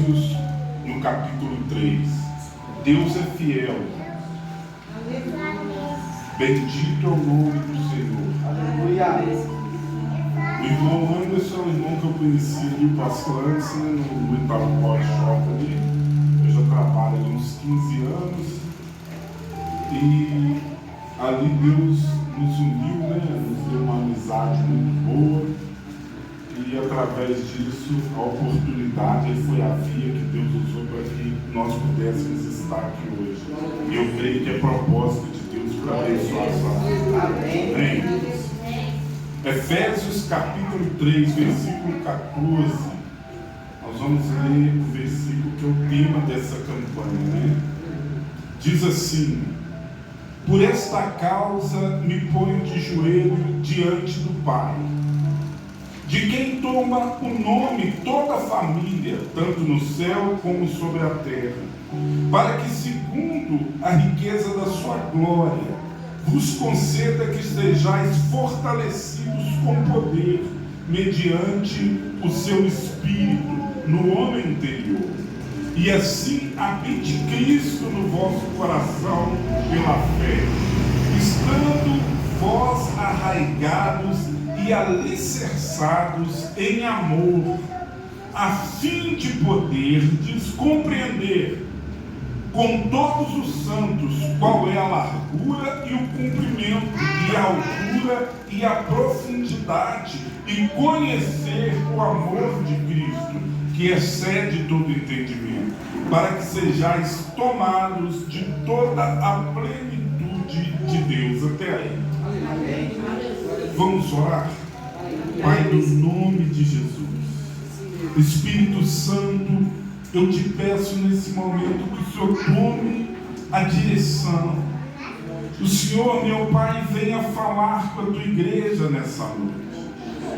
Efésios, no capítulo 3. Deus é fiel. Bendito é o nome do Senhor. Aleluia. O irmão Anderson é um irmão que eu conheci ali, o pastor antes, né, no Itaú Shop ali. Eu já trabalho há uns 15 anos. E ali Deus nos uniu, né, nos deu uma amizade muito boa. E através disso, a oportunidade foi a via que Deus usou para que nós pudéssemos estar aqui hoje. E eu creio que é propósito de Deus para abençoar a sua vida. Amém. Efésios capítulo 3, versículo 14. Nós vamos ler o versículo que é o tema dessa campanha, né? Diz assim: por esta causa me ponho de joelho diante do Pai, de quem toma o nome toda a família, tanto no céu como sobre a terra, para que, segundo a riqueza da sua glória, vos conceda que estejais fortalecidos com poder, mediante o seu Espírito, no homem interior. E assim habite Cristo no vosso coração pela fé, estando vós arraigados e alicerçados em amor, a fim de poderdes compreender com todos os santos qual é a largura e o comprimento, e a altura e a profundidade, e conhecer o amor de Cristo, que excede todo entendimento, para que sejais tomados de toda a plenitude de Deus. Até aí. Vamos orar? Pai, no nome de Jesus, Espírito Santo, eu te peço nesse momento que o Senhor tome a direção. O Senhor, meu Pai, venha falar com a tua igreja nessa noite.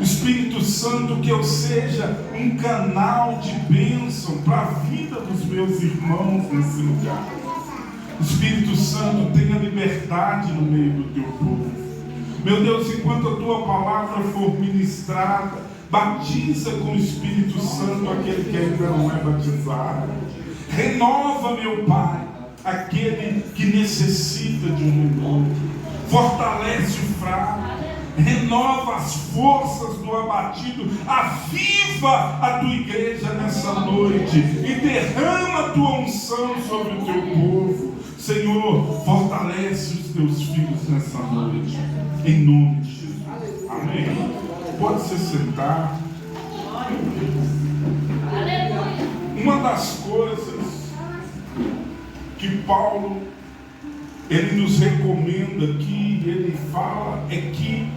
Espírito Santo, que eu seja um canal de bênção para a vida dos meus irmãos nesse lugar. Espírito Santo, tenha liberdade no meio do teu povo. Meu Deus, enquanto a tua palavra for ministrada, batiza com o Espírito Santo aquele que ainda não é batizado. Renova, meu Pai, aquele que necessita de um renovo. Fortalece o fraco. Renova as forças do abatido. Aviva a tua igreja nessa noite e derrama a tua unção sobre o teu povo. Senhor, fortalece os teus filhos nessa noite, em nome de Jesus. Amém. Pode se sentar. Uma das coisas que Paulo ele nos recomenda aqui, ele fala, é que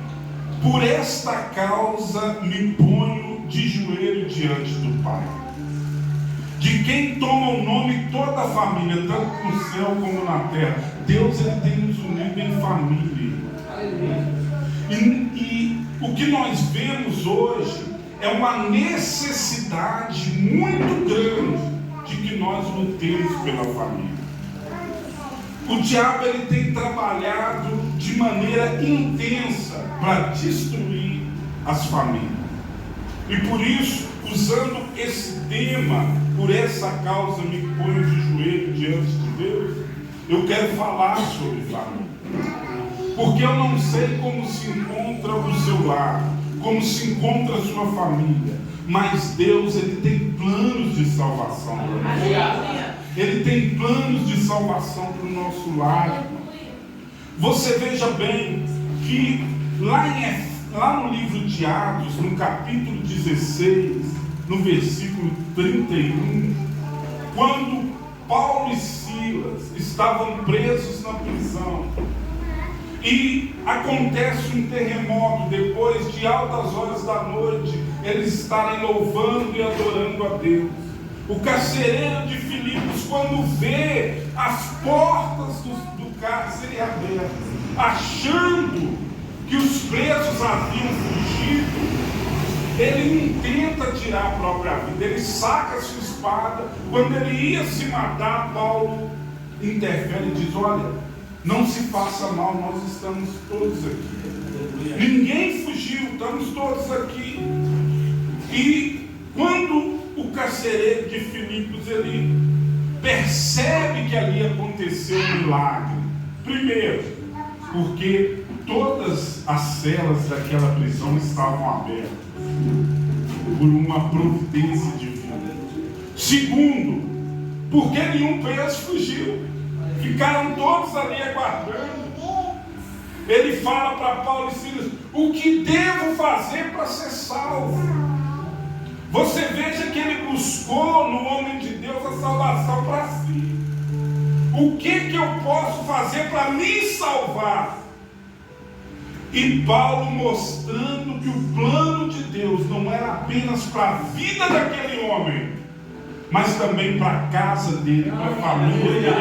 por esta causa me ponho de joelho diante do Pai, de quem toma o nome toda a família, tanto no céu como na terra. Deus ele tem nos unido em família. E o que nós vemos hoje é uma necessidade muito grande de que nós lutemos pela família. O diabo ele tem trabalhado de maneira intensa para destruir as famílias. E por isso, usando esse tema, por essa causa me ponho de joelho diante de Deus, eu quero falar sobre família. Porque eu não sei como se encontra o seu lar, como se encontra a sua família, mas Deus ele tem planos de salvação para nós. Ele tem planos de salvação para o nosso lar. Você veja bem que lá no livro de Atos, no capítulo 16, no versículo 31, quando Paulo e Silas estavam presos na prisão, e acontece um terremoto, depois de altas horas da noite, eles estarem louvando e adorando a Deus. O carcereiro de Filipos, quando vê as portas do cárcere abertas, achando que os presos haviam fugido, ele intenta tirar a própria vida, ele saca a sua espada. Quando ele ia se matar, Paulo interfere e diz: olha, não se faça mal, nós estamos todos aqui. Ninguém fugiu, estamos todos aqui. E quando o carcereiro de Filipos, ele percebe que ali aconteceu um milagre. Primeiro, porque todas as celas daquela prisão estavam abertas por uma providência divina. Segundo, porque nenhum preso fugiu. Ficaram todos ali aguardando. Ele fala para Paulo e Silas: o que devo fazer para ser salvo? Você veja que ele buscou no homem de Deus a salvação para si. O que eu posso fazer para me salvar? E Paulo mostrando que o plano de Deus não era apenas para a vida daquele homem, mas também para a casa dele, para a família dele,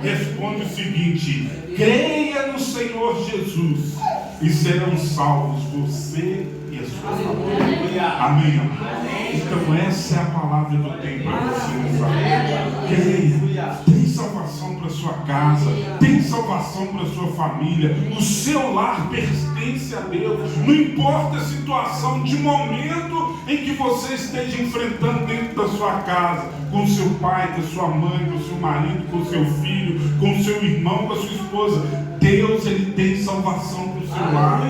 responde o seguinte: creia no Senhor Jesus e serão salvos você e a sua família. Amém, amém. Então essa é a palavra que eu tenho para você nessa noite. Creia, tem salvação para sua casa, tem salvação para sua família. O seu lar pertence a Deus. Não importa a situação de momento em que você esteja enfrentando dentro da sua casa, com seu pai, com sua mãe, com seu marido, com seu filho, com seu irmão, com a sua esposa, Deus, ele tem salvação para o seu lar.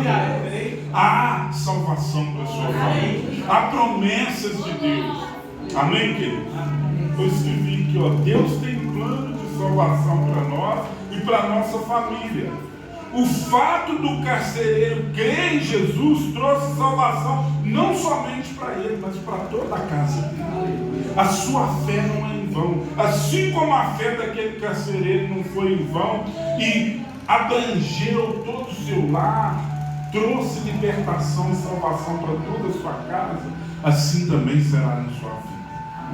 Há salvação para a sua família. Há promessas de Deus. Amém, querido? Eu escrevi aqui, ó, Deus tem plano de salvação para nós e para a nossa família. O fato do carcereiro crer em Jesus trouxe salvação não somente para ele, mas para toda a casa dele. A sua fé não é em vão. Assim como a fé daquele carcereiro não foi em vão e abrangeu todo o seu lar, trouxe libertação e salvação para toda a sua casa, assim também será na sua vida.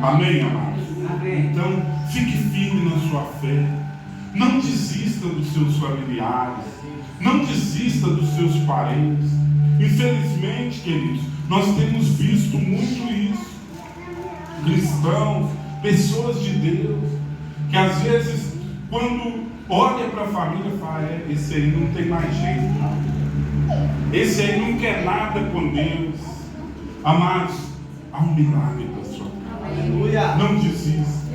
Amém, amados? Amém. Então, fique firme na sua fé. Não desista dos seus familiares. Não desista dos seus parentes. Infelizmente, queridos, nós temos visto muito isso. Cristãos, pessoas de Deus, que às vezes, quando olha para a família, fala: esse aí não tem mais jeito, não. Esse aí não quer nada com Deus. Amados, há um milagre da sua vida. Não desista.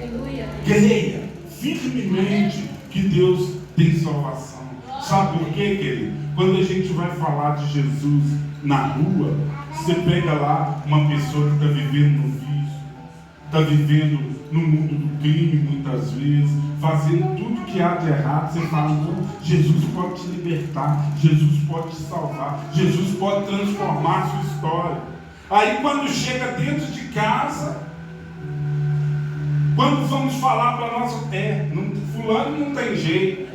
Creia firmemente que Deus tem salvação. Sabe por quê, querido? Quando a gente vai falar de Jesus na rua, você pega lá uma pessoa que está vivendo no vício, está vivendo no mundo do crime muitas vezes, fazendo tudo que há de errado. Você fala: não, Jesus pode te libertar, Jesus pode te salvar, Jesus pode transformar a sua história. Aí quando chega dentro de casa, quando vamos falar para nós, fulano não tem jeito,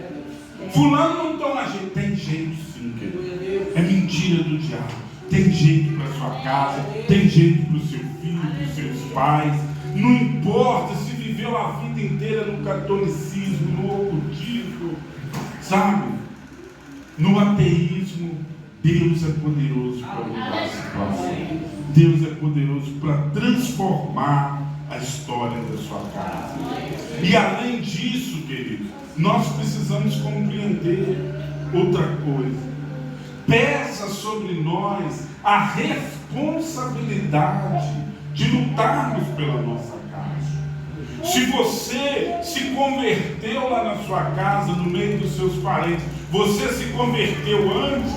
fulano não toma jeito. Tem jeito sim, querido. É mentira do diabo. Tem jeito para sua casa, tem jeito para o seu filho, para os seus pais. Não importa se viveu a vida inteira no catolicismo, no ocultismo, sabe? No ateísmo. Deus é poderoso para mudar a situação. Deus é poderoso para transformar a história da sua casa. E além disso, querido, nós precisamos compreender outra coisa. Pesa sobre nós a responsabilidade de lutarmos pela nossa casa. Se você se converteu lá na sua casa, no meio dos seus parentes, você se converteu antes,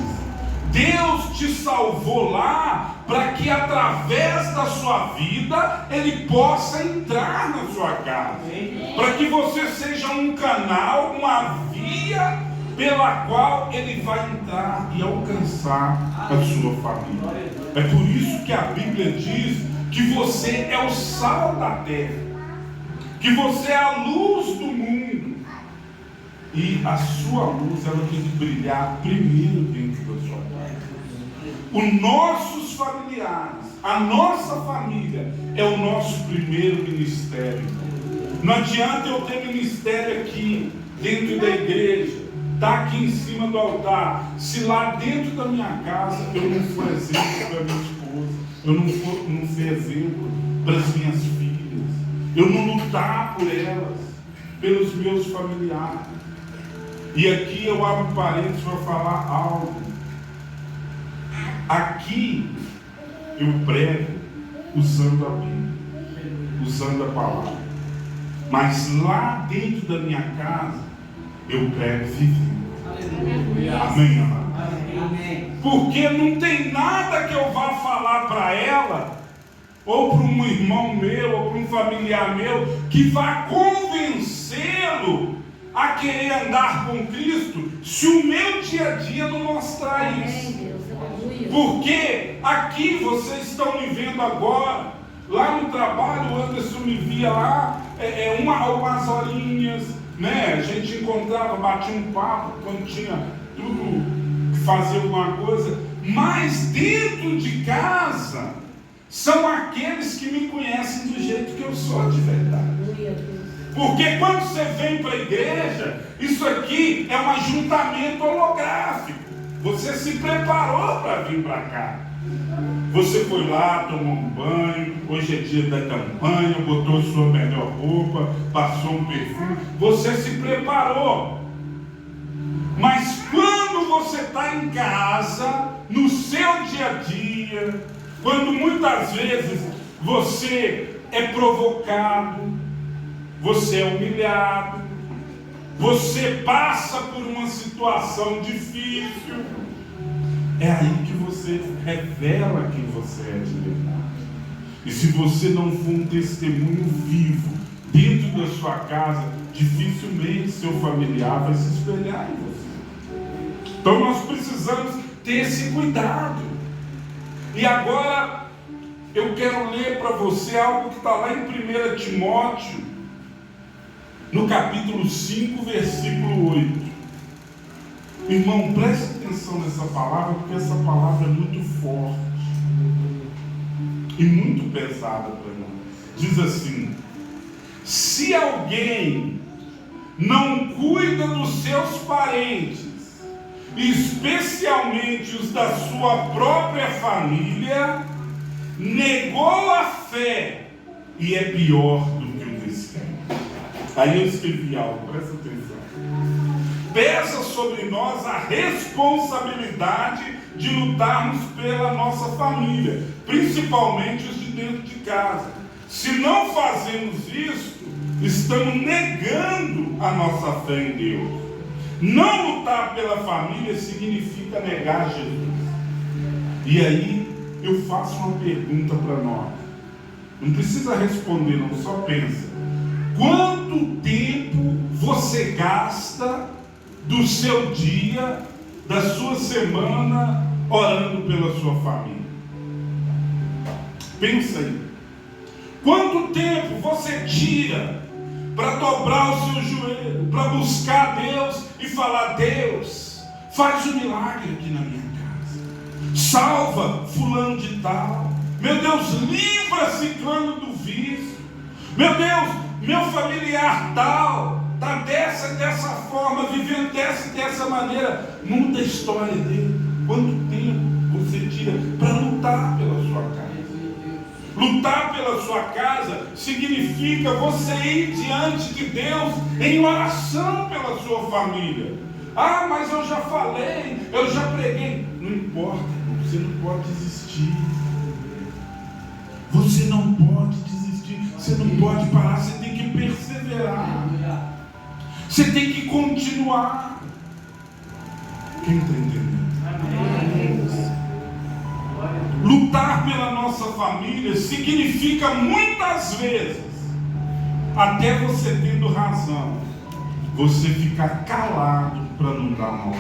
Deus te salvou lá para que através da sua vida Ele possa entrar na sua casa, para que você seja um canal, uma via pela qual Ele vai entrar e alcançar a sua família. É por isso que a Bíblia diz que você é o sal da terra, que você é a luz do mundo, e a sua luz, ela tem que brilhar primeiro dentro da sua casa. Os nossos familiares, a nossa família é o nosso primeiro ministério. Não adianta eu ter ministério aqui dentro da igreja, tá aqui em cima do altar, se lá dentro da minha casa eu não for exemplo para minha esposa, eu não ser exemplo para as minhas filhas, eu não lutar por elas, pelos meus familiares. E aqui eu abro parênteses para falar algo. Aqui eu prego usando a Bíblia. usando a palavra. Mas lá dentro da minha casa, eu prego vivendo. Amém, amado? Porque não tem nada que eu vá falar para ela, ou para um irmão meu, ou para um familiar meu, que vá convencê-lo a querer andar com Cristo, se o meu dia a dia não mostrar isso. Porque aqui vocês estão me vendo agora, lá no trabalho, o Anderson me via lá, umas horinhas, né? A gente encontrava, batia um papo quando tinha tudo que fazer alguma coisa. Mas dentro de casa, são aqueles que me conhecem do jeito que eu sou de verdade. Porque quando você vem para a igreja, isso aqui é um ajuntamento holográfico. Você se preparou para vir para cá. Você foi lá, tomou um banho, hoje é dia da campanha, botou sua melhor roupa, passou um perfume, você se preparou. Mas quando você está em casa, no seu dia a dia, quando muitas vezes você é provocado, você é humilhado, você passa por uma situação difícil, é aí que você revela quem você é de verdade. E se você não for um testemunho vivo dentro da sua casa, dificilmente seu familiar vai se espelhar em você. Então nós precisamos ter esse cuidado. E agora eu quero ler para você algo que está lá em 1 Timóteo, no capítulo 5, versículo 8. Irmão, preste atenção nessa palavra, porque essa palavra é muito forte e muito pesada para nós. Diz assim: se alguém não cuida dos seus parentes, especialmente os da sua própria família, negou a fé e é pior do que o descrente. Aí eu escrevi algo, presta atenção. Pesa sobre nós a responsabilidade de lutarmos pela nossa família, principalmente os de dentro de casa. Se não fazemos isso, estamos negando a nossa fé em Deus. Não lutar pela família significa negar Jesus. E aí eu faço uma pergunta para nós. Não precisa responder, não, só pensa. Quanto tempo você gasta do seu dia, da sua semana, orando pela sua família? Pensa aí. Quanto tempo você tira para dobrar o seu joelho, para buscar Deus e falar: Deus, faz um milagre aqui na minha casa, salva fulano de tal, meu Deus, livra ciclano do vício, meu Deus, meu familiar tal está dessa forma, vivendo dessa maneira, muda a história dele. Quanto tempo você tira para lutar pela sua casa? Lutar pela sua casa significa você ir diante de Deus em oração pela sua família. Ah, mas eu já falei, eu já preguei. Não importa, você não pode desistir. Você não pode desistir, você não pode parar, você tem que perseverar. Você tem que continuar. Quem está entendendo? Lutar pela nossa família significa muitas vezes, até você tendo razão, você ficar calado para não dar mal.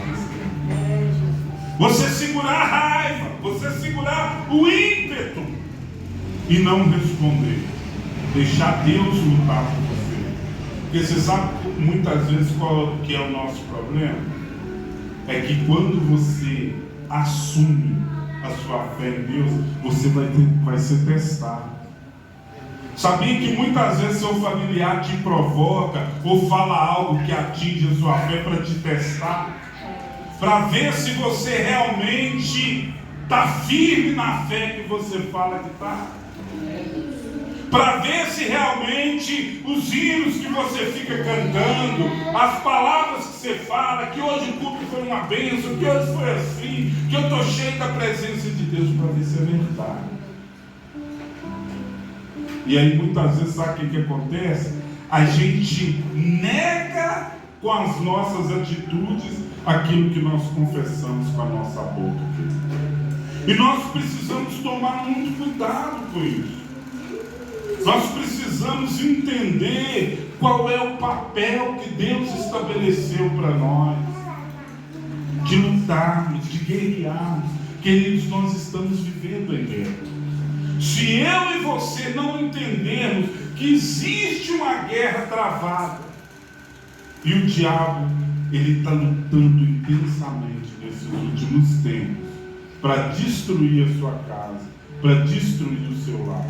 Você segurar a raiva, você segurar o ímpeto e não responder. Deixar Deus lutar por você. Porque você sabe muitas vezes qual que é o nosso problema? É que quando você assume a sua fé em Deus, você vai ser testado. Sabia que muitas vezes seu familiar te provoca ou fala algo que atinge a sua fé para te testar? Para ver se você realmente está firme na fé que você fala que está? Para ver se realmente os hinos que você fica cantando, as palavras que você fala, que hoje o culto foi uma bênção, que hoje foi assim, que eu estou cheio da presença de Deus, para ver se é verdade. E aí muitas vezes, sabe o que acontece? A gente nega com as nossas atitudes aquilo que nós confessamos com a nossa boca. E nós precisamos tomar muito cuidado com isso. Nós precisamos entender qual é o papel que Deus estabeleceu para nós. De lutarmos, de guerrearmos. Queridos, nós estamos vivendo em guerra. Se eu e você não entendermos que existe uma guerra travada, e o diabo, ele está lutando intensamente nesses últimos tempos para destruir a sua casa, para destruir o seu lar.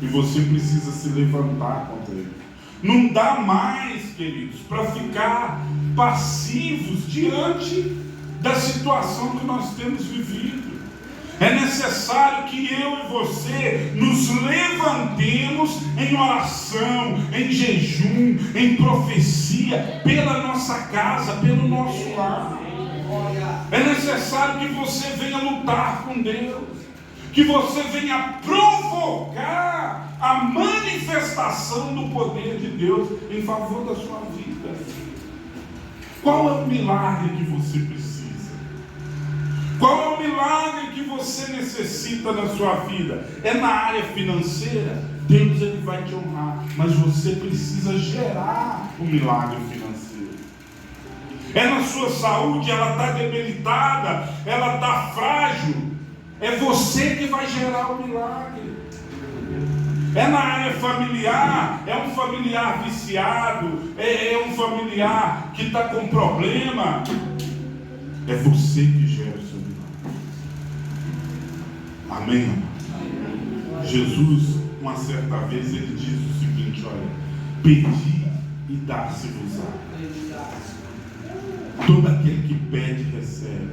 E você precisa se levantar contra ele. Não dá mais, queridos, para ficar passivos diante da situação que nós temos vivido. É necessário que eu e você nos levantemos em oração, em jejum, em profecia, pela nossa casa, pelo nosso lar. É necessário que você venha lutar com Deus, que você venha provocar a manifestação do poder de Deus em favor da sua vida. Qual é o milagre que você precisa? Qual é o milagre que você necessita na sua vida? É na área financeira? Deus, ele vai te honrar, mas você precisa gerar o milagre financeiro. É na sua saúde, ela está debilitada, ela está frágil. É você que vai gerar o milagre. É na área familiar, é um familiar viciado, é um familiar que está com problema. É você que gera o seu milagre. Amém? Jesus, uma certa vez, ele diz o seguinte: olha, pedi e dar-se-vos-á. Todo aquele que pede, recebe.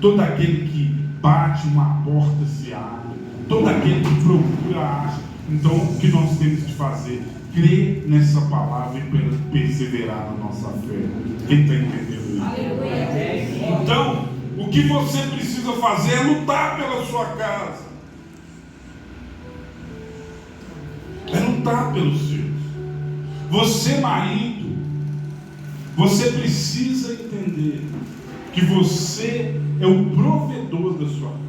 Todo aquele que bate, uma porta se abre. Todo aquele que procura, acha. Então, o que nós temos que fazer? Crer nessa palavra e perseverar na nossa fé. Quem está entendendo isso? Então, o que você precisa fazer é lutar pela sua casa. É lutar pelos seus. Você, marido, você precisa entender que você é o provedor da sua casa.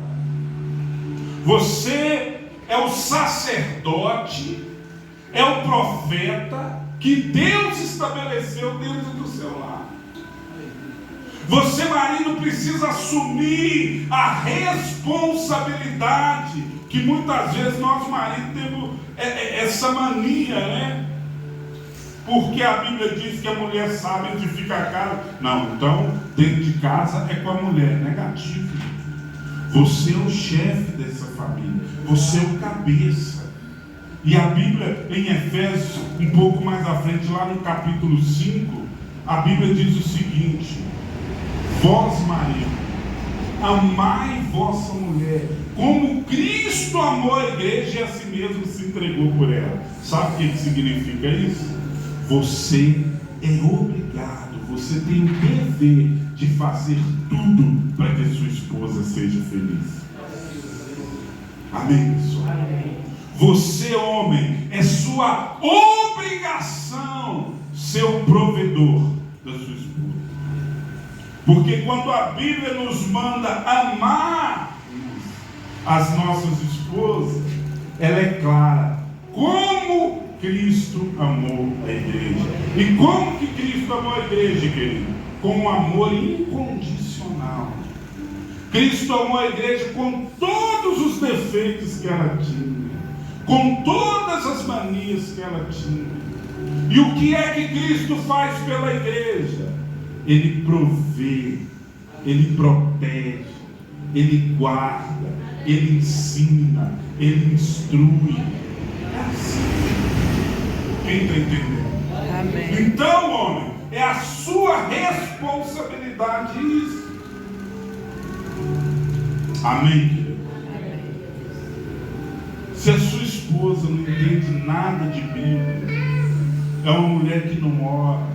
Você é o sacerdote, é o profeta que Deus estabeleceu dentro do seu lar. Você, marido, precisa assumir a responsabilidade, que muitas vezes nós, maridos, temos essa mania, né? Porque a Bíblia diz que a mulher sabe edificar a casa. Não, então, dentro de casa é com a mulher. Negativo. Você é o chefe dessa família. Você é o cabeça. E a Bíblia, em Efésios, um pouco mais à frente, lá no capítulo 5, a Bíblia diz o seguinte: vós, marido, amai vossa mulher, como Cristo amou a igreja e a si mesmo se entregou por ela. Sabe o que significa isso? Você é obrigado, você tem o dever de fazer tudo para que a sua esposa seja feliz. Amém, pessoal? Amém. Você, homem, é sua obrigação ser o provedor da sua esposa. Porque quando a Bíblia nos manda amar as nossas esposas, ela é clara. Como Cristo amou a igreja. E como que Cristo amou a igreja, querido? Com um amor incondicional. Cristo amou a igreja com todos os defeitos que ela tinha, com todas as manias que ela tinha. E o que é que Cristo faz pela igreja? Ele provê, ele protege, ele guarda, ele ensina, ele instrui. É assim. Quem está entendendo? Amém. Então, homem, é a sua responsabilidade isso. Amém, querido? Se a sua esposa não entende nada de Bíblia, é uma mulher que não ora,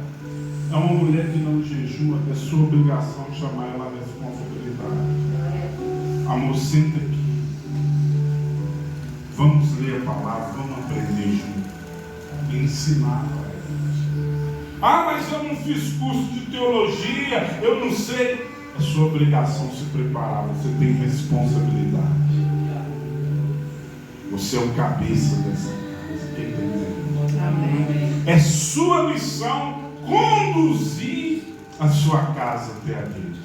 é uma mulher que não jejua, é sua obrigação chamar ela à responsabilidade. Amor, senta aqui. Vamos ler a palavra, vamos aprender junto e ensinar para eles. Ah, mas eu não fiz curso de teologia, eu não sei. É sua obrigação se preparar, você tem responsabilidade. Você é o cabeça dessa casa. Quem está entendendo? Amém. É sua missão conduzir a sua casa até a Deus.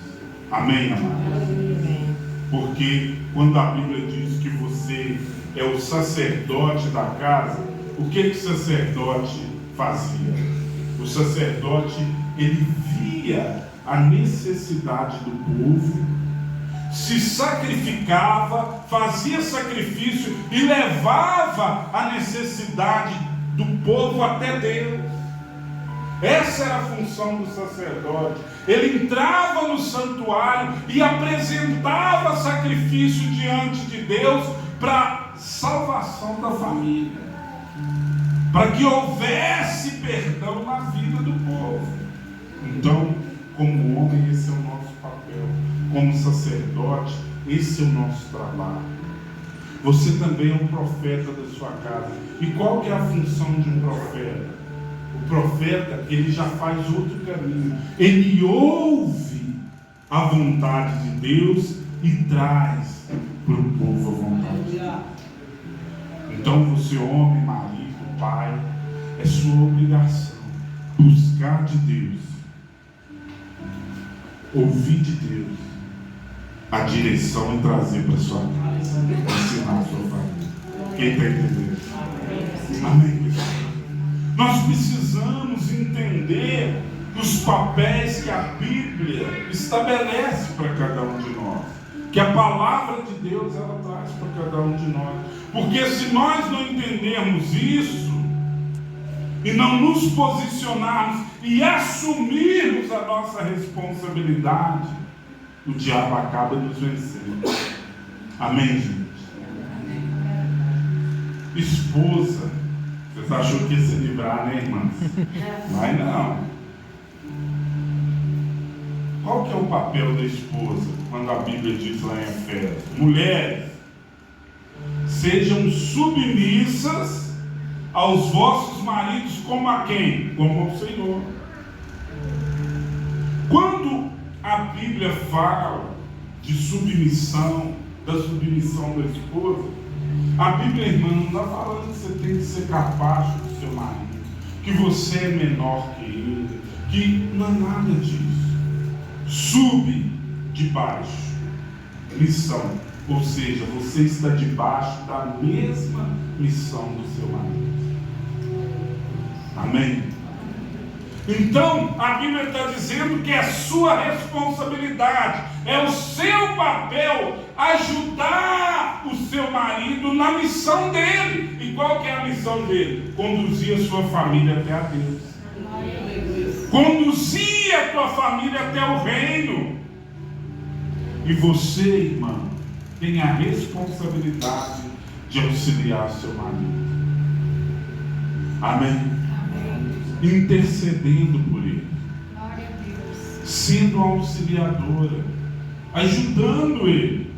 Amém, amado? Amém. Porque quando a Bíblia diz que você é o sacerdote da casa, o que o sacerdote fazia? O sacerdote, ele via a necessidade do povo, se sacrificava, fazia sacrifício e levava a necessidade do povo até Deus. Essa era a função do sacerdote. Ele entrava no santuário e apresentava sacrifício diante de Deus para salvação da família, para que houvesse perdão na vida do povo. Então, como homem, esse é o nosso papel. Como sacerdote, esse é o nosso trabalho. Você também é um profeta da sua casa. E qual que é a função de um profeta? O profeta, ele já faz outro caminho. Ele ouve a vontade de Deus e traz para o povo a vontade de Deus. Então você, homem, marido, pai, é sua obrigação buscar de Deus, ouvir de Deus a direção e trazer para sua casa, ensinar a sua família. Quem está entendendo? Amém, pessoal? Nós precisamos entender os papéis que a Bíblia estabelece para cada um de nós, que a palavra de Deus ela traz para cada um de nós. Porque se nós não entendermos isso e não nos posicionarmos e assumirmos a nossa responsabilidade, o diabo acaba nos vencendo. Amém, gente? Esposa, você achou que ia se livrar, né, irmãs? Mas não. Qual que é o papel da esposa quando a Bíblia diz lá em Efésios? Mulheres, sejam submissas aos vossos maridos como a quem? Como ao Senhor. Quando a Bíblia fala de submissão, da submissão da esposa, a Bíblia, irmã, não está falando que você tem que ser capaz do seu marido, que você é menor que ele, que não é nada disso. Sube debaixo, missão, ou seja, você está debaixo da mesma missão do seu marido. Amém? Então, a Bíblia está dizendo que é sua responsabilidade, é o seu papel ajudar o seu marido na missão dele. E qual que é a missão dele? Conduzir a sua família até a Deus. Conduzir a tua família até o reino. E você, irmã, tem a responsabilidade de auxiliar o seu marido. Amém? Intercedendo por ele, sendo auxiliadora, ajudando ele,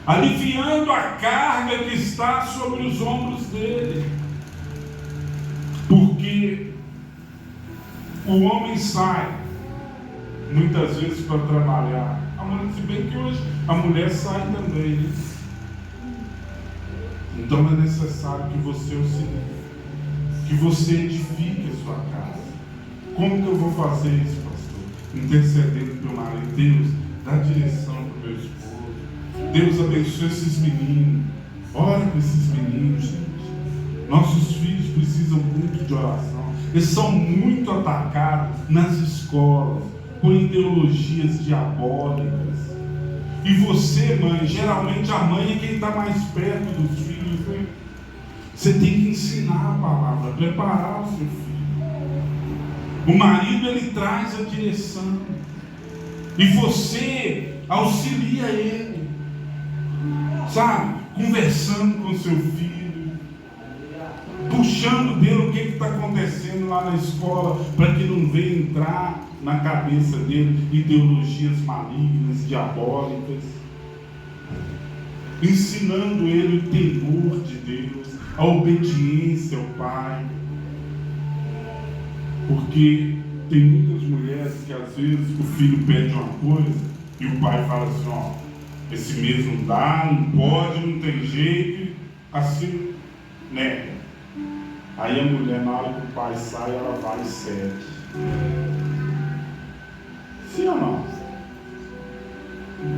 aliviando a carga que está sobre os ombros dele, porque o homem sai muitas vezes para trabalhar, se bem que hoje a mulher sai também, né? Então é necessário que você auxilie, que você edifique a sua casa. Como que eu vou fazer isso, pastor? Intercedendo pelo marido. Deus, dá direção para o meu esposo. Deus abençoe esses meninos. Ora para esses meninos, gente. Nossos filhos precisam muito de oração. Eles são muito atacados nas escolas por ideologias diabólicas. E você, mãe, geralmente a mãe é quem está mais perto dos filhos, né? Você tem que ensinar a palavra, preparar o seu filho. O marido, ele traz a direção. E você auxilia ele. Sabe? Conversando com o seu filho. Puxando dele o que está acontecendo lá na escola, para que não venha entrar na cabeça dele ideologias malignas, diabólicas. ensinando ele o temor de Deus, a obediência ao pai. Porque tem muitas mulheres que às vezes o filho pede uma coisa e o pai fala assim, ó, esse mês não dá, não pode, não tem jeito, assim, nega. Aí a mulher, na hora que o pai sai, ela vai e cede. Sim ou não?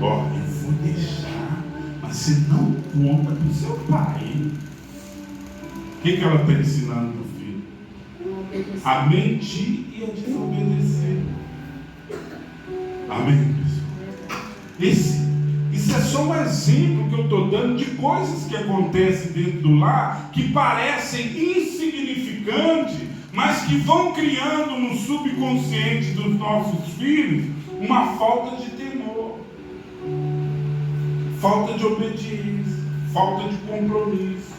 Ó, eu vou deixar, mas você não conta pro seu pai, hein? O que ela está ensinando pro filho? A mentir e a desobedecer. Amém, pessoal? Isso é só um exemplo que eu estou dando de coisas que acontecem dentro do lar que parecem insignificantes, mas que vão criando no subconsciente dos nossos filhos uma falta de temor, falta de obediência, falta de compromisso.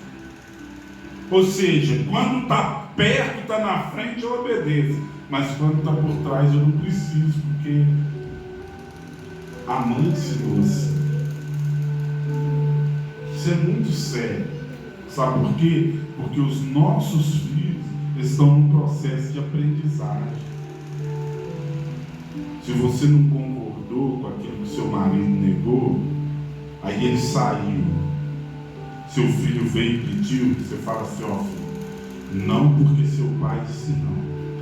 Ou seja, quando está perto, está na frente, eu obedeço, mas quando está por trás eu não preciso, porque a mãe ensinou assim. Isso é muito sério. Sabe por quê? Porque os nossos filhos estão num processo de aprendizagem. Se você não concordou com aquilo que seu marido negou, aí ele saiu, seu filho veio e pediu, você fala assim, ó filho, não porque seu pai disse não,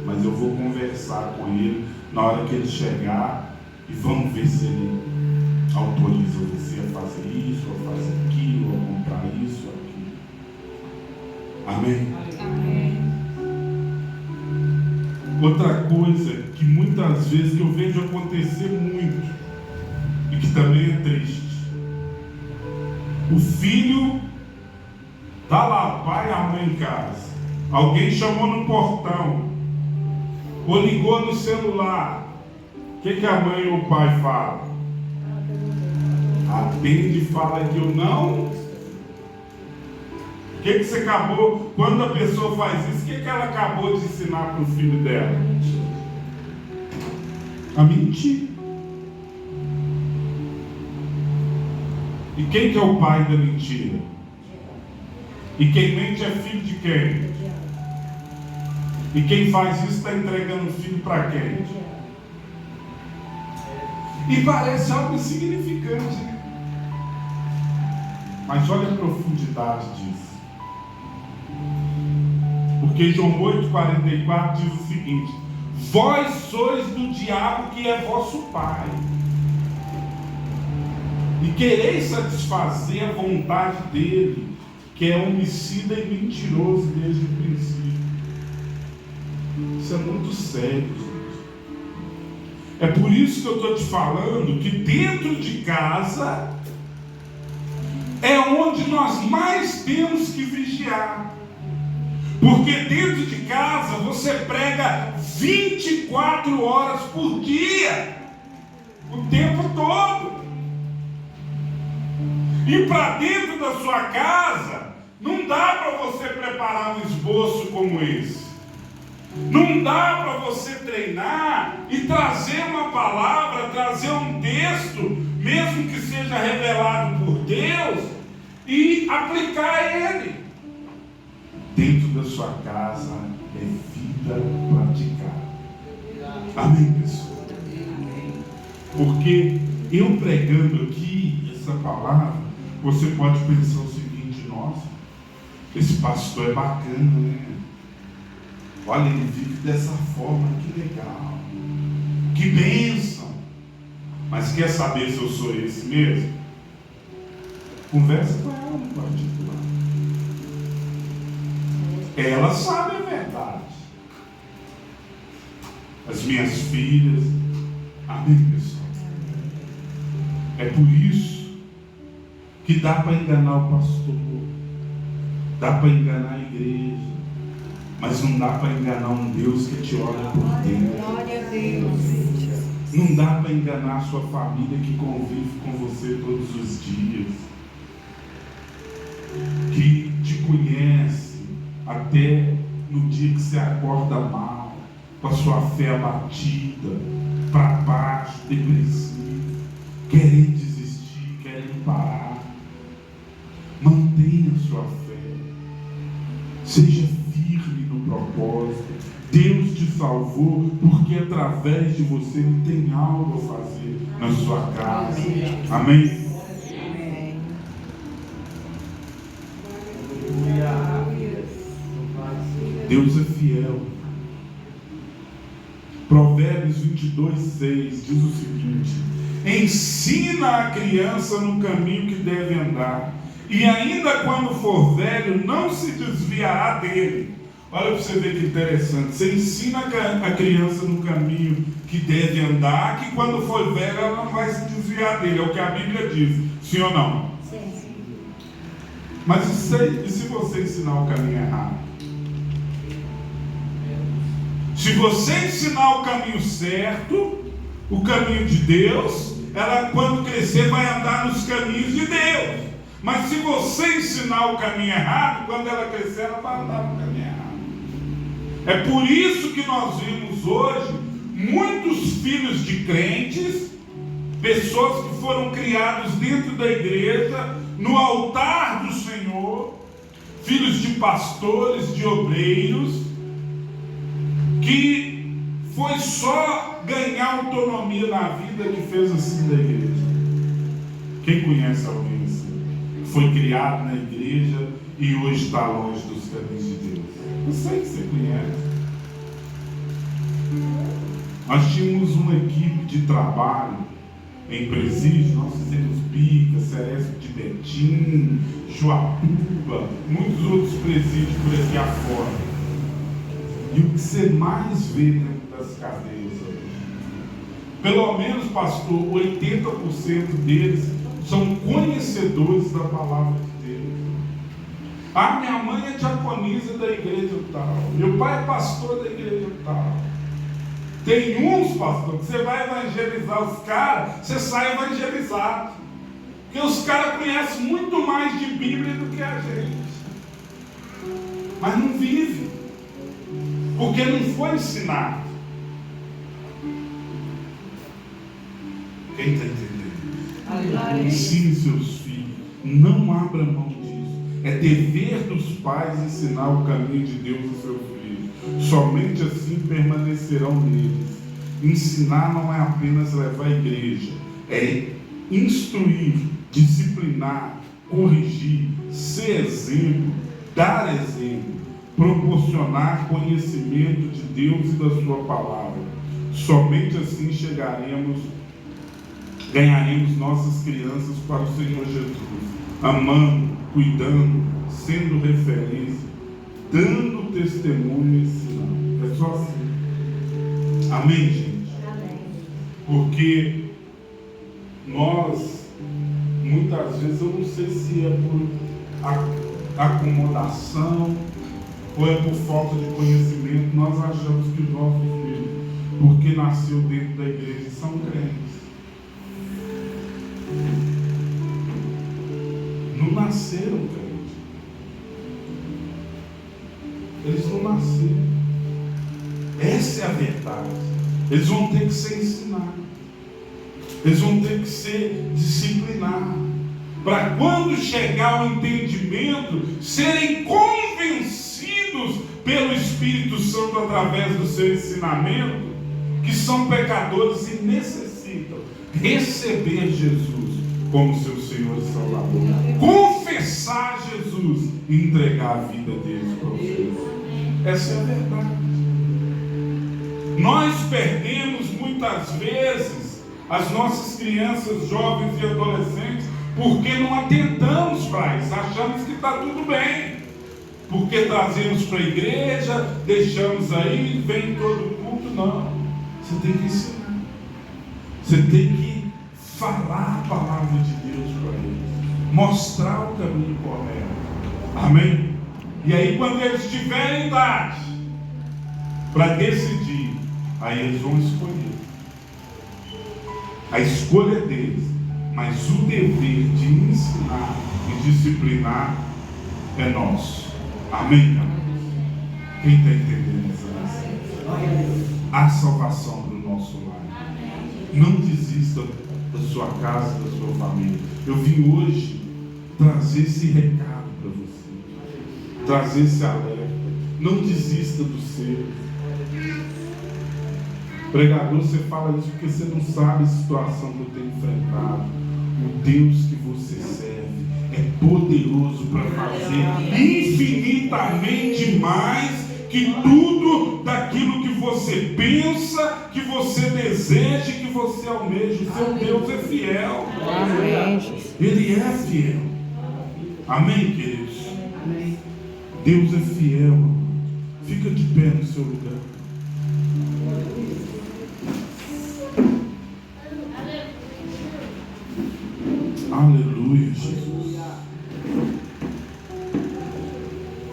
mas eu vou conversar com ele na hora que ele chegar e vamos ver se ele autoriza você a fazer isso, a fazer aquilo, a comprar isso, aquilo. Amém? Amém. Outra coisa que muitas vezes que eu vejo acontecer muito e que também é triste, o filho está lá, o pai e a mãe em casa, alguém chamou no portão ou ligou no celular, o que a mãe ou o pai fala? Atende e fala que eu não. O que você acabou, quando a pessoa faz isso, o que ela acabou de ensinar para o filho dela? A mentir. E quem que é o pai da mentira? E quem mente é filho de quem? E quem faz isso está entregando o filho para quem? E parece algo insignificante, né? Mas olha a profundidade disso. Porque João 8,44 diz o seguinte: vós sois do diabo, que é vosso pai, e quereis satisfazer a vontade dele, que é homicida e mentiroso desde o princípio. Isso é muito sério, gente. É por isso que eu estou te falando que dentro de casa é onde nós mais temos que vigiar. Porque dentro de casa você prega 24 horas por dia, o tempo todo. E para dentro da sua casa não dá para você preparar um esboço como esse. Não dá para você treinar e trazer uma palavra, trazer um texto, mesmo que seja revelado por Deus, e aplicar ele. Dentro da sua casa é vida praticada. Amém, pessoal? Porque eu pregando aqui essa palavra, você pode pensar o seguinte: nossa, esse pastor é bacana, né? Olha, ele vive dessa forma, que legal, que bênção. Mas quer saber se eu sou esse mesmo? Conversa com ela no particular. Ela sabe a verdade. As minhas filhas. Amém, pessoal? É por isso que dá para enganar o pastor, dá para enganar a igreja, mas não dá para enganar um Deus que te olha por dentro. Glória a Deus. Não dá para enganar a sua família que convive com você todos os dias, que te conhece até no dia que você acorda mal, com a sua fé abatida, para baixo, depressivo, querendo desistir, querendo parar. mantenha a sua fé. Seja firme no propósito. Deus te salvou porque através de você Ele tem algo a fazer na sua casa. Amém? Deus é fiel. Provérbios 22:6 diz o seguinte: ensina a criança no caminho que deve andar, e ainda quando for velho não se desviará dele. Olha para você ver que interessante. Você ensina a criança no caminho que deve andar, que quando for velho ela não vai se desviar dele. É o que a Bíblia diz. Sim ou não? Sim. Mas e se você ensinar o caminho errado? Se você ensinar o caminho certo, o caminho de Deus, ela quando crescer vai andar nos caminhos de Deus. Mas se você ensinar o caminho errado, quando ela crescer ela vai andar no caminho errado. É por isso que nós vimos hoje muitos filhos de crentes, pessoas que foram criados dentro da igreja, no altar do Senhor, filhos de pastores, de obreiros, que foi só ganhar autonomia na vida que fez assim da igreja. Quem conhece alguém assim? Foi criado na igreja e hoje está longe dos caminhos de Deus. Eu sei que você conhece. Nós tínhamos uma equipe de trabalho em Presídio. Nós fizemos Bica, Ceresp de Betim, Joapuba, muitos outros presídios por aqui afora. E o que você mais vê dentro das cadeias hoje? Pelo menos, pastor, 80% deles são conhecedores da palavra de Deus. A minha mãe é diaconisa da igreja tal. Meu pai é pastor da igreja tal. Tem uns, pastor, que você vai evangelizar os caras, você sai evangelizado. Porque os caras conhecem muito mais de Bíblia do que a gente. Mas não vive. Porque não foi ensinado. Quem está entendendo? Ensine seus filhos. Não abra mão disso. É dever dos pais ensinar o caminho de Deus aos seus filhos. Somente assim permanecerão neles. Ensinar não é apenas levar à igreja. É instruir, disciplinar, corrigir, ser exemplo, dar exemplo, proporcionar conhecimento de Deus e da sua palavra. Somente assim ganharemos nossas crianças para o Senhor Jesus, amando, cuidando, sendo referência, dando testemunho e ensinando. É só assim. Amém, gente? Amém. Porque nós, muitas vezes, eu não sei se é por acomodação ou é por falta de conhecimento, nós achamos que os nossos filhos, porque nasceu dentro da igreja, são crentes. Não nasceram crentes. Eles não nasceram. Essa é a verdade. Eles vão ter que ser ensinados. Eles vão ter que ser disciplinados. Para quando chegar o entendimento, serem convencidos pelo Espírito Santo através do seu ensinamento, que são pecadores e necessitam receber Jesus como seu Senhor e Salvador, confessar Jesus e entregar a vida deles para vocês. Essa é a verdade. Nós perdemos muitas vezes as nossas crianças, jovens e adolescentes porque não atentamos para isso, achamos que está tudo bem, porque trazemos para a igreja, deixamos aí, vem todo culto. Não, você tem que ensinar, você tem que falar a palavra de Deus para eles, mostrar o caminho correto. Amém? E aí quando eles tiverem idade para decidir, aí eles vão escolher. A escolha é deles, mas o dever de ensinar e disciplinar é nosso. Amém, amados? Quem está entendendo essa mensagem? A salvação do nosso lar. Não desista da sua casa, da sua família. Eu vim hoje trazer esse recado você. Trazer esse alerta. Não desista do seu. Pregador, você fala isso porque você não sabe a situação que eu tenho enfrentado. O Deus que você serve é poderoso para fazer infinitamente mais que tudo daquilo que você pensa, que você deseja, que você almeja. O seu Deus é fiel. Amém. Ele é fiel. Amém, queridos? Amém. Deus é fiel. Fica de pé no seu lugar. Aleluia, Jesus.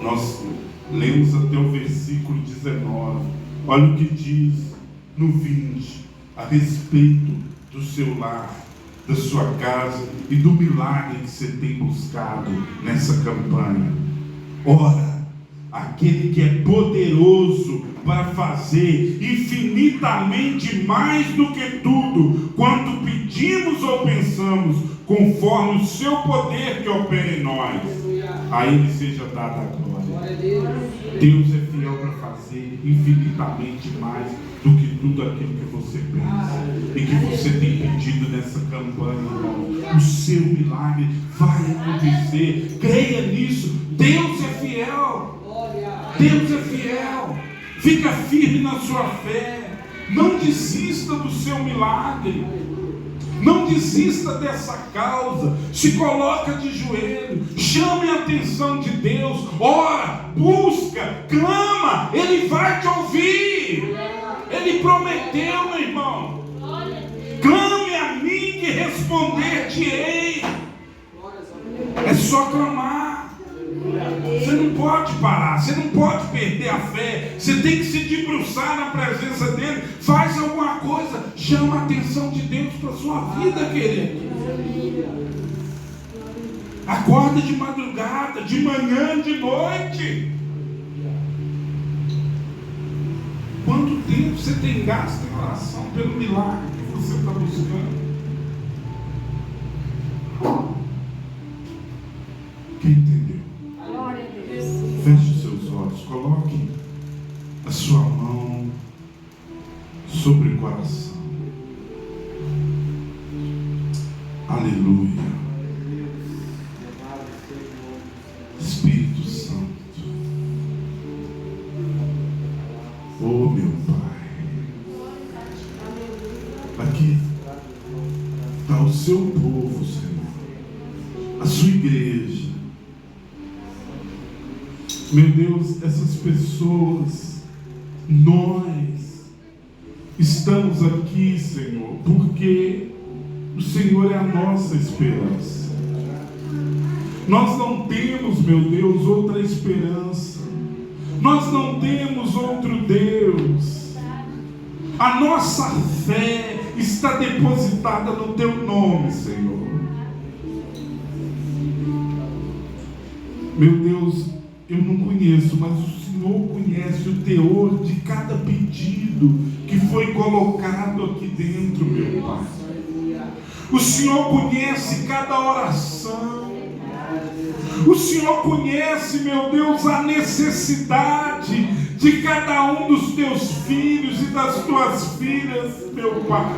Nós lemos até o versículo 19. Olha o que diz no 20 a respeito do seu lar, da sua casa e do milagre que você tem buscado nessa campanha. Ora, aquele que é poderoso para fazer infinitamente mais do que tudo quanto pedimos ou pensamos, conforme o seu poder que opera em nós, a Ele seja dada a glória. Deus é fiel para fazer infinitamente mais do que tudo aquilo que você pensa e que você tem pedido nessa campanha, irmão. O seu milagre vai acontecer. Creia nisso. Deus é fiel. Deus é fiel. Fica firme na sua fé. Não desista do seu milagre. Não desista dessa causa. Se coloca de joelho. Chame a atenção de Deus. Ora, busca, clama. Ele vai te ouvir. Ele prometeu, meu irmão. Clame a mim que responder-te-ei. É só clamar. Você não pode parar. Você não pode perder a fé. Você tem que se debruçar na presença dele. Faz alguma coisa. Chama a atenção de Deus para a sua vida, querido. Acorda de madrugada, de manhã, de noite. Quanto tempo você tem gasto em oração pelo milagre que você está buscando? Quem entendeu? Glória a Deus. Feche os seus olhos, coloque a sua mão sobre o coração. Aleluia. Espírito Santo. Oh, meu Pai. Aqui está o seu povo, Senhor. A sua igreja. Meu Deus, essas pessoas, nós estamos aqui, Senhor, porque o Senhor é a nossa esperança. Nós não temos, meu Deus, outra esperança. Nós não temos outro Deus. A nossa fé está depositada no Teu nome, Senhor. Meu Deus, eu não conheço, mas o Senhor conhece o teor de cada pedido que foi colocado aqui dentro, meu Pai. O Senhor conhece cada oração. O Senhor conhece, meu Deus, a necessidade de cada um dos teus filhos e das tuas filhas, meu Pai.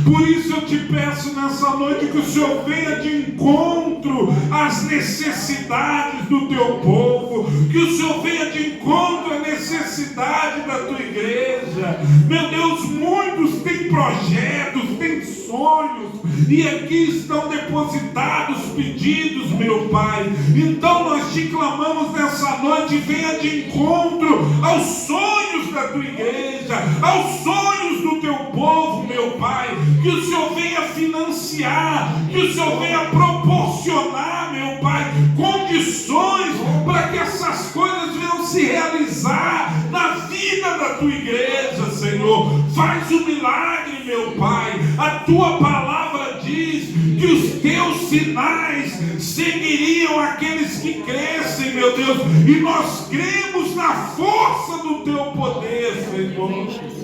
Por isso eu te peço nessa noite que o Senhor venha de encontro às necessidades do teu povo, que o Senhor venha de encontro à necessidade da tua igreja. Meu Deus, muitos têm projetos, têm sonhos, e aqui estão depositados pedidos, meu Pai. Então nós te clamamos nessa noite, venha de encontro aos sonhos da tua igreja, aos sonhos do teu povo, meu Pai. Que o Senhor venha financiar, que o Senhor venha proporcionar, meu Pai, condições para que essas coisas venham se realizar na vida da tua igreja, Senhor. Faz um milagre, meu Pai. A tua palavra diz que os teus sinais seguiriam aqueles que crescem, meu Deus, e nós cremos na força do teu poder, Senhor.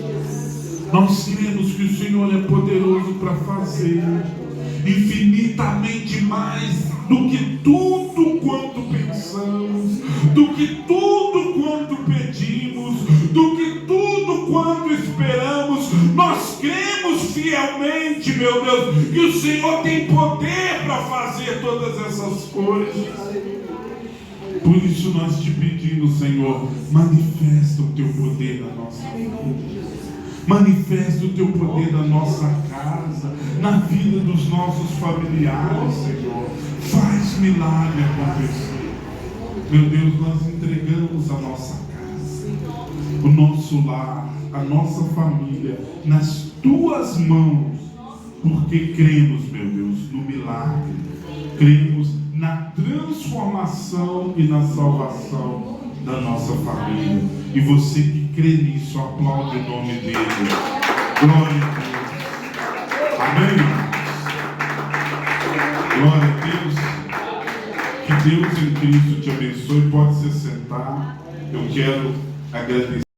Nós cremos que o Senhor é poderoso para fazer infinitamente mais do que tudo que tudo quanto pedimos, do que tudo quanto esperamos, nós cremos fielmente, meu Deus, que o Senhor tem poder para fazer todas essas coisas. Por isso nós te pedimos, Senhor, manifesta o teu poder na nossa vida. Manifesta o teu poder na nossa casa, na vida dos nossos familiares, Senhor. Faz milagre acontecer. Meu Deus, nós entregamos a nossa casa, o nosso lar, a nossa família nas tuas mãos, porque cremos, meu Deus, no milagre. Cremos na transformação e na salvação da nossa família. E você que crê nisso, aplaude o nome dele. Glória a Deus. Amém? Glória a Deus. Que Deus em Cristo te abençoe. Pode se sentar. Eu quero agradecer.